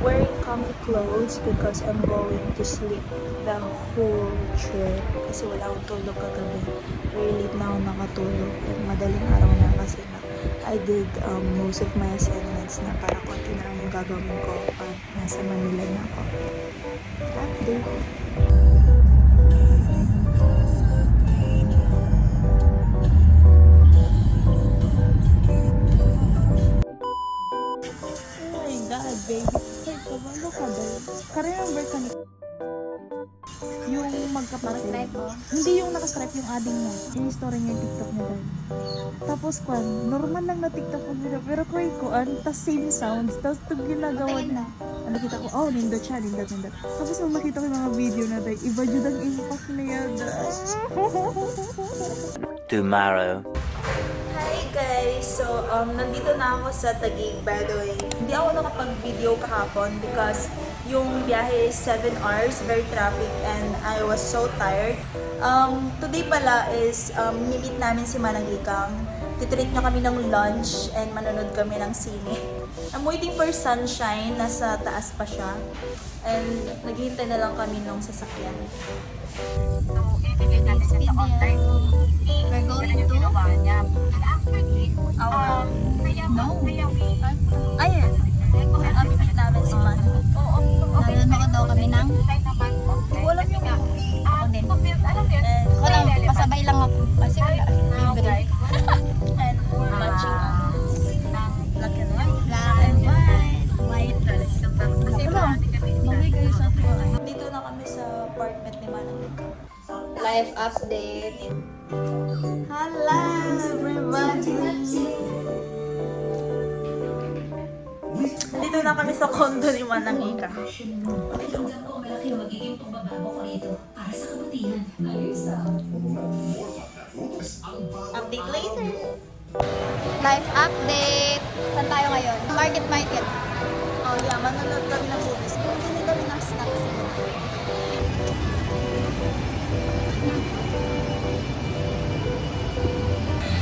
Wearing comfy clothes because I'm going to sleep the whole trip. Kasi wala akong tulog kagabi. Very late na ako nakatulog. At madaling araw na kasi I did most of my assignments na para konti na lang yung gagawin ko pag nasa Manila na ako. Update. Baby, ano ka ba? Ka-remember ka yung magkapatid. Hindi yung nakastripe yung ading mo. Ini-story niya yung TikTok niya dahil. Tapos kwan, normal lang na TikTok ko nila. Pero kung ikuan, tas same sounds. Tapos itong ginagawa na. Nakita ko, oh, nindot siya, nindot. Tapos nung nakita ko yung mga video na dahil, iba dyan ang impact niya dahil. Tomorrow. Hi guys! So, nandito na ako sa Taguig, by the way. Hindi ako nakapag-video kahapon because yung biyahe is 7 hours, very traffic, and I was so tired. Today pala is, meet namin si Manang Ikang. Titreat niya kami ng lunch and manonood kami ng sine. I'm waiting for sunshine, nasa taas pa siya. And naghihintay na lang kami nung sasakyan. We're going to Our, no. ayun, meet namin si Manang. Nanonood daw kami ng Wala yung ako din. and Ako lang, pasabay lang ako. Kasi wala. Libre. and we're watching black and white. Black and white. White. Wala. Bagay kayo sa atin. Dito na kami sa apartment ni Manang Ikang. Life update. Hello everybody! Dito na kami sa condo ni Manang Ikang. Update later! Life update. Saan tayo ngayon? Market. Oh yeah, manonood kami ng movies. Bumili kami ng snacks.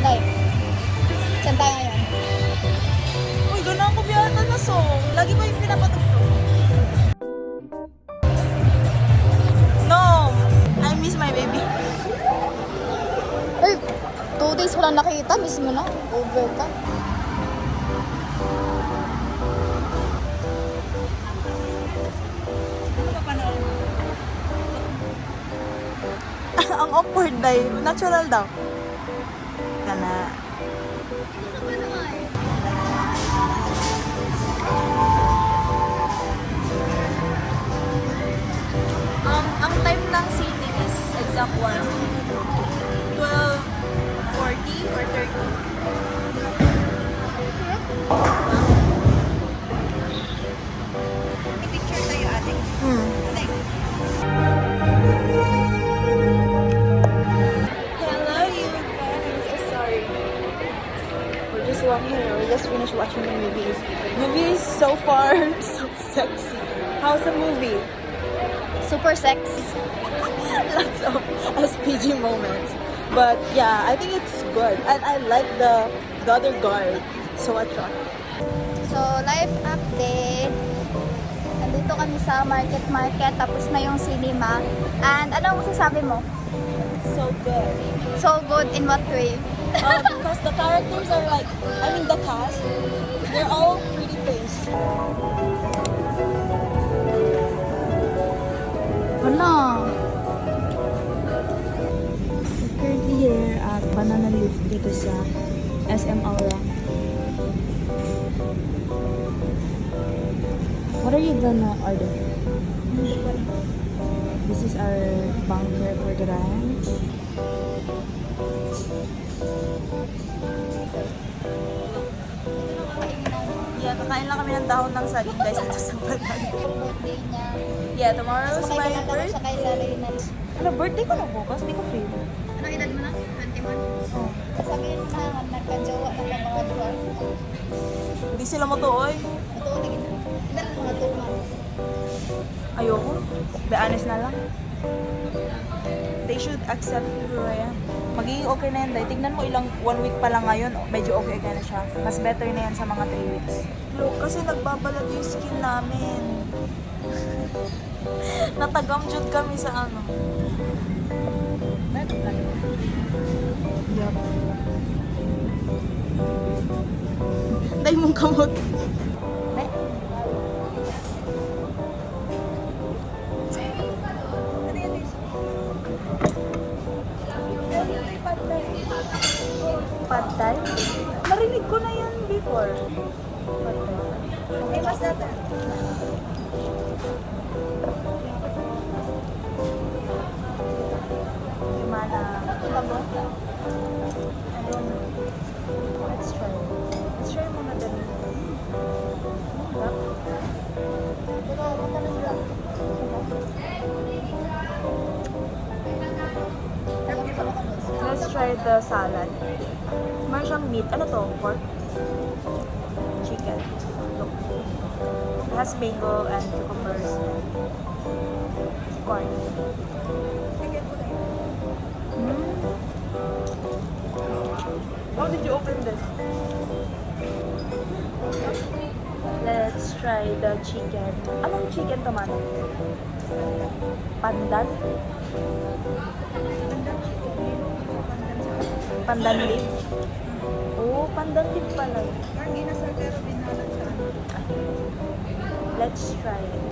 Life. Saan tayo ngayon? Uy, gano'n ko biyata na song. Lagi ko yung pinapatugtog. No! I miss my baby. Ay, 2 days wala nakita. Miss mo na. Over ka. Ang awkward dahil. Natural daw. Kana. Ang time ng sitting is exact 12:40 or 30. Picture tayo ate. Hello you guys. Oh, sorry. We're just walking here. We just finished watching the movie. Movie is so far so sexy. How's the movie? Super sex. Lots of SPG moments. But yeah, I think it's good. And I like the other guard. So attractive. So, life update. Nandito kami sa market. Tapos na yung cinema. And ano ang masasabi mo? So good. So good in what way? Because the characters are like, I mean the cast, they're all pretty face. Wala. We're currently here at Banana Leaf dito sa SM Aura. What are you gonna order? This is our bunker for the ride. Yeah, kakain lang kami ng dahon ng saging guys dito sa Banana. Birthday niya. Yeah, tomorrow is Sakay my ka na daw birthday. siya kay Larena. Ano, birthday ko na bukas, di ko feel. Ano edad mo na? 21? Oh. Sabihin mo na, nagka-jowa na ka mga duwa. Hindi sila matuoy. Matuo na gina. Ilan mga 2 months. Ayoko. Be honest na lang. They should accept who I am. Magiging okay na yan, Day. Tignan mo ilang 1 week pa lang ngayon, medyo okay na siya. Mas better na yan sa mga 3 weeks. Look, kasi nagbabalat yung skin namin. Natagamjud kami sa ano. Yup. Day mong kamot. Day. Pad thai? Narinig ko na yan before. Pad thai. Okay, mas natin. Gimana? Tabo? I don't know. Let's try. Let's try muna din. Let's try the salad. Meron siyang meat. Ano to? Pork? Chicken. Look. It has mango and cucumbers and corn. How did you open this? Let's try the chicken. Anong chicken to, man? Pandan? Pandan leaf? Oh, pandan leaf pala. Let's try it.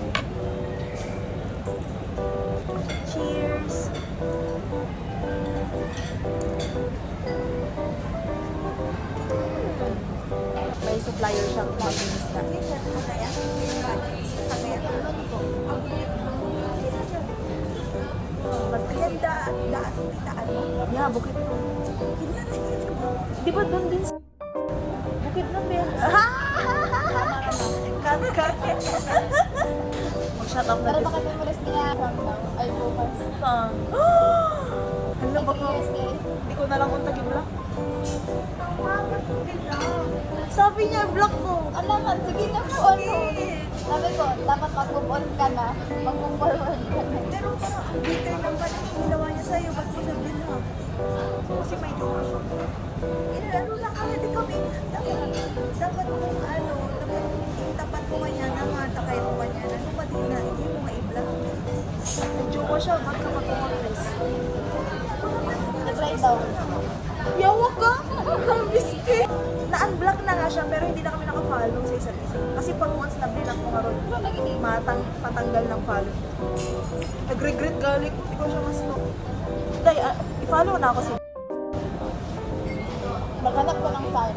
Cheers! May supplier siyang mabilis na. Yeah, bukit to. Di ba doon din sa... Bukit na ba? Cut. Mag-shut up na Pero din. baka memories niya from now. Ay, bukas. Ano ba ko? Hindi ko na lang kung tagi-block. Sabi niya, block ko. Ano man, sige na po. Ano? Sabi ko, dapat mag-move on ka na. Mag-move forward ka na. Pero parang ang bitter ng pala yung ginawa niya sa'yo. Ba't mo sabihin na? Kasi may jowa siya. Inalaro lang kami. Di kami. Dapat kung ano, dapat yung tapat mo kanya na nga, takay mo kanya na. Ano ba din na, hindi mo nga i-block. May jowa siya, ba't ka mag-umatris? Nag-try daw. Yawa ka! Biski! Na-unblock na nga siya, pero hindi na kami naka-follow sa isa't isa. Kasi pag once na-block mo nga ron, patanggal ng follow. Nag-regret galing, ikaw siya mas no. Day, i-follow na ako si... Naghanap ko ng sign.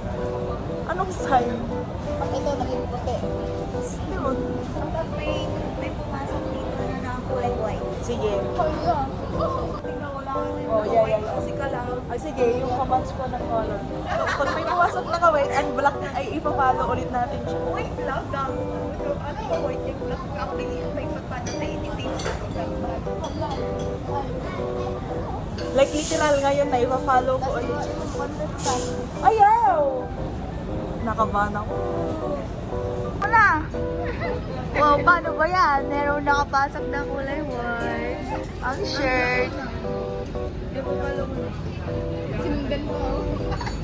Anong sign? Pag ito naging puti. Still. Kapag may pumasok dito na na kulay white. Sige. Kaya. Tingnan wala ka na Oh, yeah. Kasi ka lang. Ay, sige, yung kamatch ko ng color. Pag may pumasok na ka-white and black na, ay ipa-follow ulit natin siya. White lang. Gago. Ano ba white yung black? Actually, may pagpano sa editing. Like literal ngayon na ipa-follow ko Tapos ulit siya. yung content sign. Ayaw! Nakabahan ako. Wala! Wow, paano ba yan? Meron nakapasok na kulay white. Ang shirt. Di ba pala mo? Sinundan ko.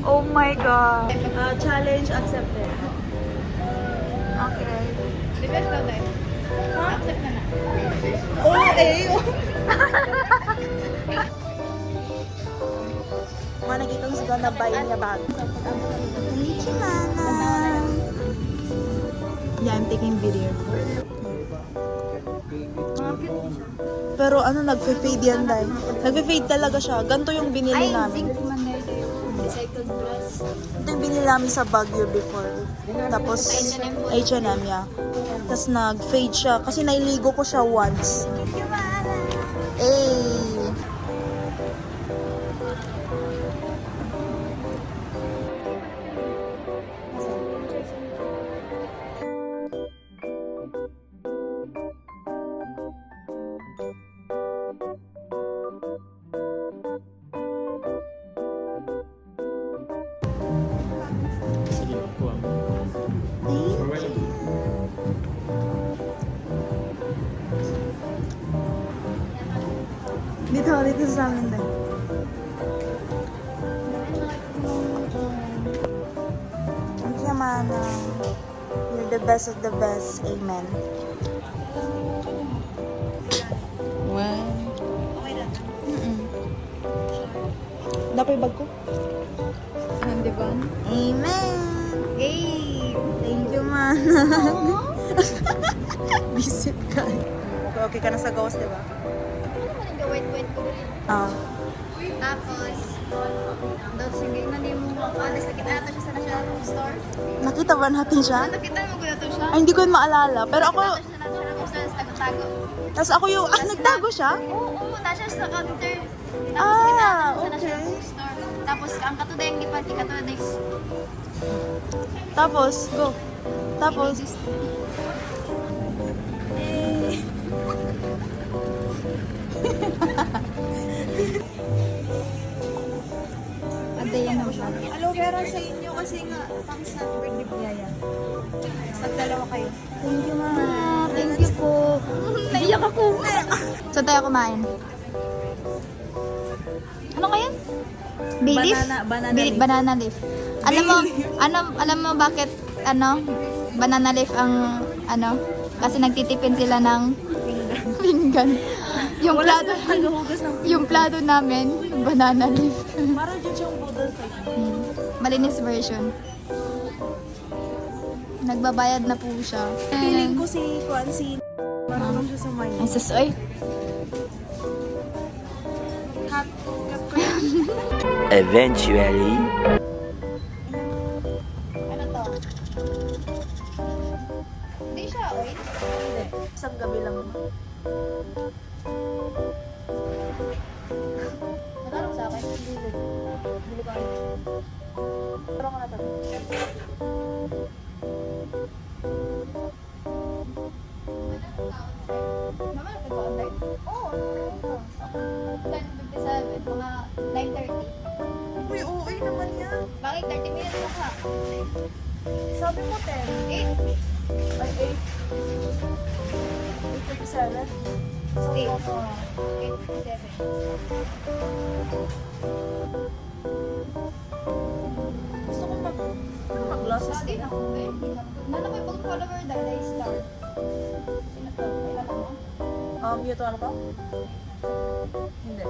Oh my God. Challenge accepted. Okay. The best daw tayo. Accept na na. Oh, eh. Mga nakitang sila na buy niya bag. Konnichiwa. Yeah, I'm taking video. Pero ano, nagfe-fade yan, Day. Nagfe-fade talaga siya. Ganito yung binili namin. Recycled dress. Ito yung binili namin sa Baguio before. Tapos, H&M, yeah. Tapos nag-fade siya. Kasi nailigo ko siya once. Eh. Sige, kuha. Thank We're waiting. Dito sa amin din. Thank you, Manang. You're the best of the best. Amen. Wow. Okay lang. Dapat yung bag ko? Di ba? Amen. Hey! Thank you, Manang. Visit ka. Okay ka na sa ghost, di ba? Ano naman nag-wait ko rin. Ah. Tapos, daw sige na di mo alis. Nakita natin siya sa National Store. Nakita ba natin siya? Nakita mo ko na to siya. Ay, hindi ko yun maalala. Pero ako, Nakita siya sa National Store, tapos tago-tago. tapos ako yung, nagtago siya? Oo, nasa sa counter. Tapos Ah, nakita natin siya sa okay. National Store. Tapos, ang katuday, hindi pa, di katuday. Tapos, go. Tapos, Ate, yan naman siya. Aloe vera sa inyo kasi nga pang sa birthday po yaya. Nagdalawa kayo. Thank you, ma. Thank you po. Naiyak ako. Saan tayo kumain? Ano ngayon? Bay leaf? Banana leaf. Banana leaf. Alam mo bakit banana leaf ang kasi nagtitipid sila ng pinggan. Yung plato namin, banana leaf. para dyan siyang budol sa Malinis version. Nagbabayad na po siya. Feeling ko si Kwansi, marunong siya sa Ay, maya. sus, oy. Eventually. Ano to? Hindi siya oil. Hindi, isang gabi lang. Natarong sa akin. Bili ko kayo. Parang ka na tayo. Mama, nagpa-online? Oo. 10:57, mga 9:30. Uy, okay naman yan. Bakit 30 minutes na ka? Sabi mo 10. 8? Ay, 8:37. So, 8. ako. 8:57. Gusto ko mag-glasses. Lagi na ako, eh. Nano ko yung follower dahil ay star. Sino to? Kailan mo? Mute ano ka? Hindi.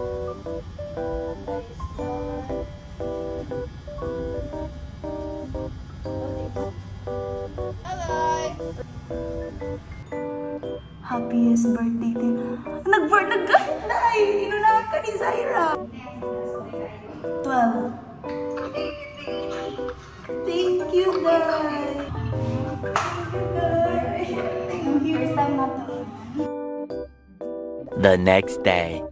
Bye-bye! Happiest birthday to you. Nag-Nay! Inunahan ka ni Zaira. 12. Thank you, Day. Thank you. First time na to. The next day.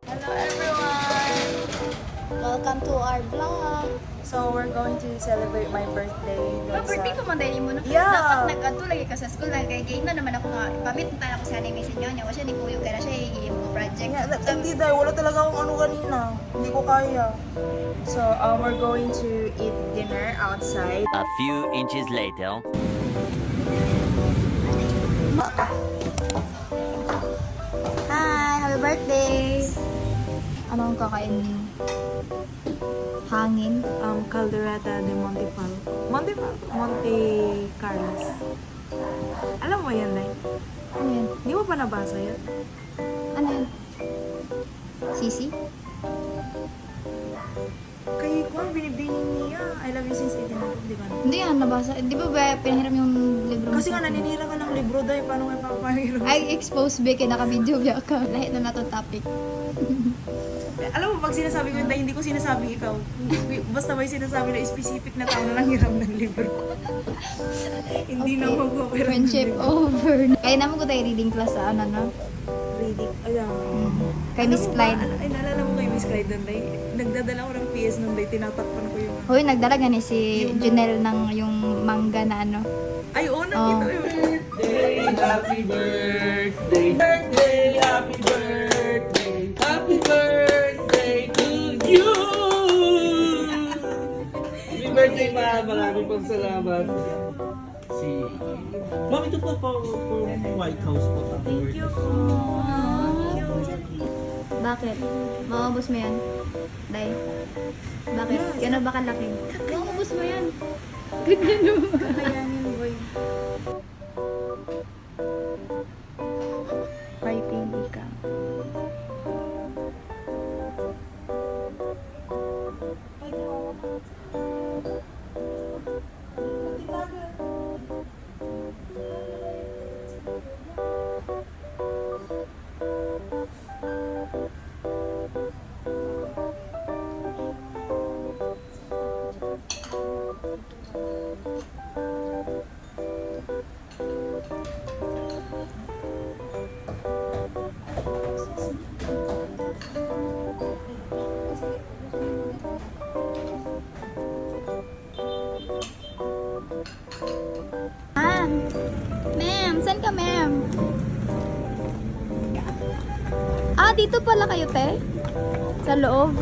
Hello, everyone. Welcome to our vlog. So, we're going to celebrate my birthday. doon Birthday sa- ko man dahil mo na. Yeah. Dapat nag-ato lagi ka sa school lang kay game na naman ako nga. Pamit na tayo ako sa animation niya. Wala siya ni Puyo kaya siya yung mga project. Hindi dahil wala talaga akong ano kanina. Hindi ko kaya. So, we're going to eat dinner outside. A few inches later. Hi! Happy birthday! Anong kakainin mo? Hangin? Caldereta de Montefal. Monte Carlos. Alam mo yan, Nay? Ano yun? Hindi mo pa nabasa yan? Ano yun? Sisi? Kay Kwan, binibini niya. I love you since 1800, di ba? Hindi yan, nabasa. Di ba ba pinahiram yung libro mo Kasi sa nga, akin? naninira ka ng libro dahil paano nga papahiram? Ay, expose ba kaya naka-video biya ka. Lahit na na to topic. Alam mo, pag sinasabi ko yun, dahil hindi ko sinasabing ikaw. Basta may sinasabi na specific na tao na nanghiram ng libro. Hindi na mag-operate. Friendship over. Kaya naman ko tayo reading class sa ano, no? Reading. Ayan. Kay Miss Clyde. Ay, naalala mo kay Miss Clyde doon, dahil nagdadala ko ng PS noon, dahil tinatakpan ko yung... Hoy, nagdalaga ni si Junel ng yung manga na ano. Ay, oo, Oh. nakita ko yun. Happy birthday, birthday, happy birthday, happy birthday to you. Happy birthday pa, maraming pang salamat. Si Ma'am, ito po for White House po. Thank you po. Bakit? Maubos mo yan? Day? Bakit? Yan ba kalaki? Maubos mo yan. Ganyan naman. Kakayanin, boy. Fighting ikaw. Ah, ma'am, saan ka, ma'am? Ah, dito pala kayo, te? Sa loob?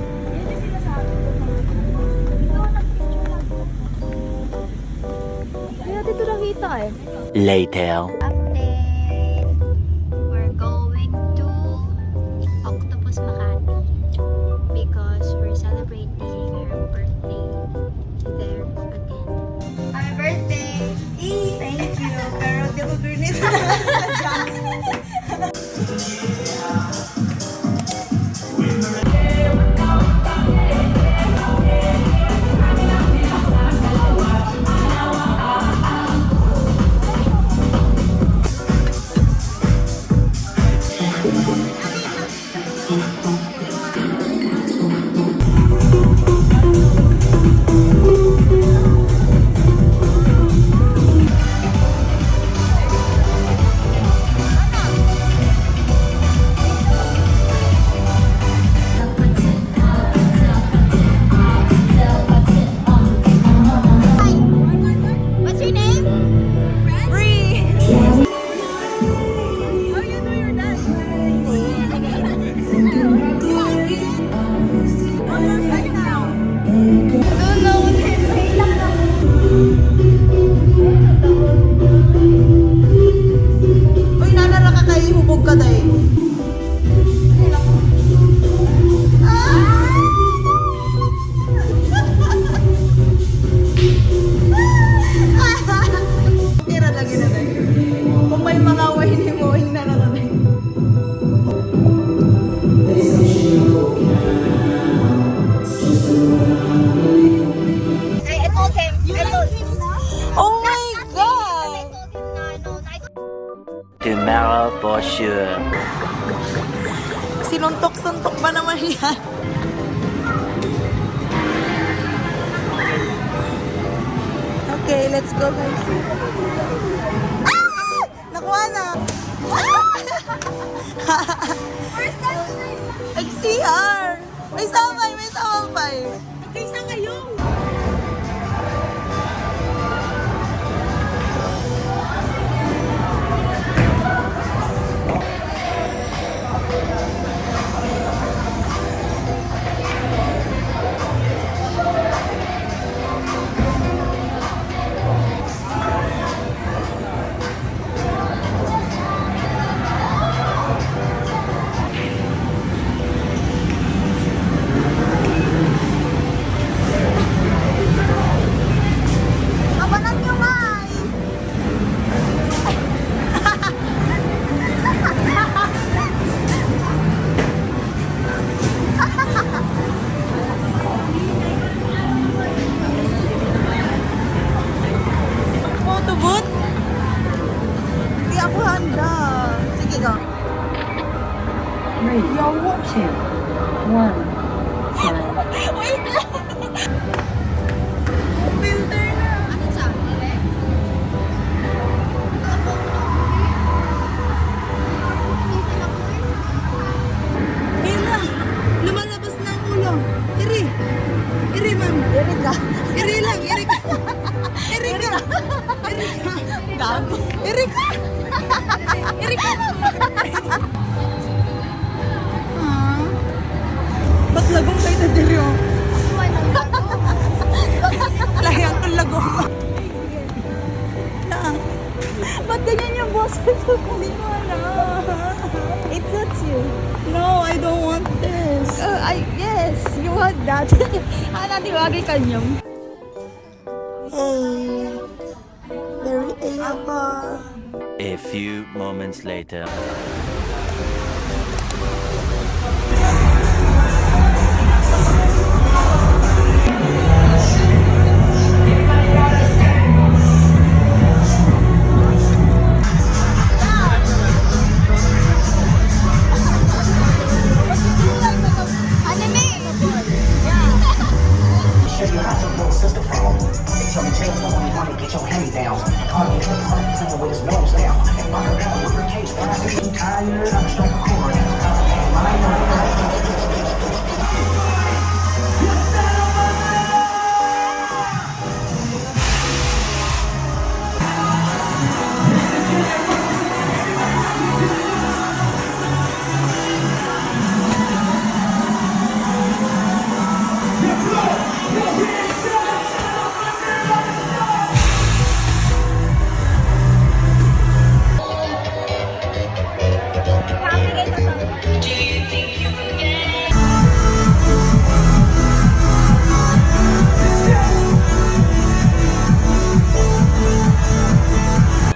Kaya dito nakita eh. Later. Update. We're going to Octopus Makati because we're celebrating her birthday there again. Happy birthday! Thank you. Pero di ko pinit na What's your name? Uy, nanara ka kayo, hubog ka tayo. Tira lagi na tayo. Kung may mga wahini mo, na na tayo. I told him. Oh my God! Tomorrow for sure. Sinuntok-suntok ba naman yan? Okay, let's go guys. Ah! Nakuha na! Nag-CR! May samay! May samay! Nag-isa kayo! Kabanan nyo, Mai! Photo booth? Hindi ako handa. Sige, go. 3, 2, 1, 0. Wait lang! Filter na. Ano sabi? Hila! Lumalabas na ang ulo. Iri! Iri, ma'am. Iri ka. Iri lang, iri ka. Iri ka. Iri ka. Gago. Iri ka. Iri ka. Ah. Hindi mo alam. It suits you. No, I don't want this. Yes, you want that. Nanti bagay kanyang. Hey, very able. A few moments later. Show you how to little sister from. They tell me James don't want to get your hand-me-downs. Call me a party playing with his nose down. And walk around with her cage down. I'm tired, I'm strike a chord.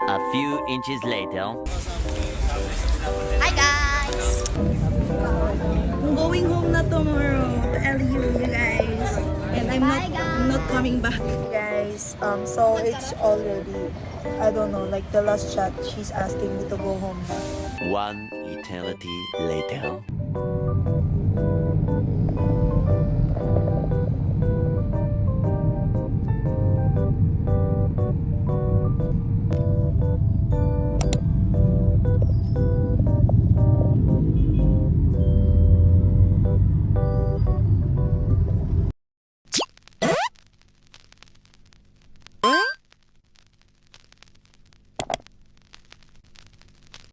A few inches later. Hi guys! I'm going home na tomorrow to LU, you guys. And I'm Bye, guys. not coming back. Guys, so it's already, I don't know, like the last chat, she's asking me to go home now. One eternity later.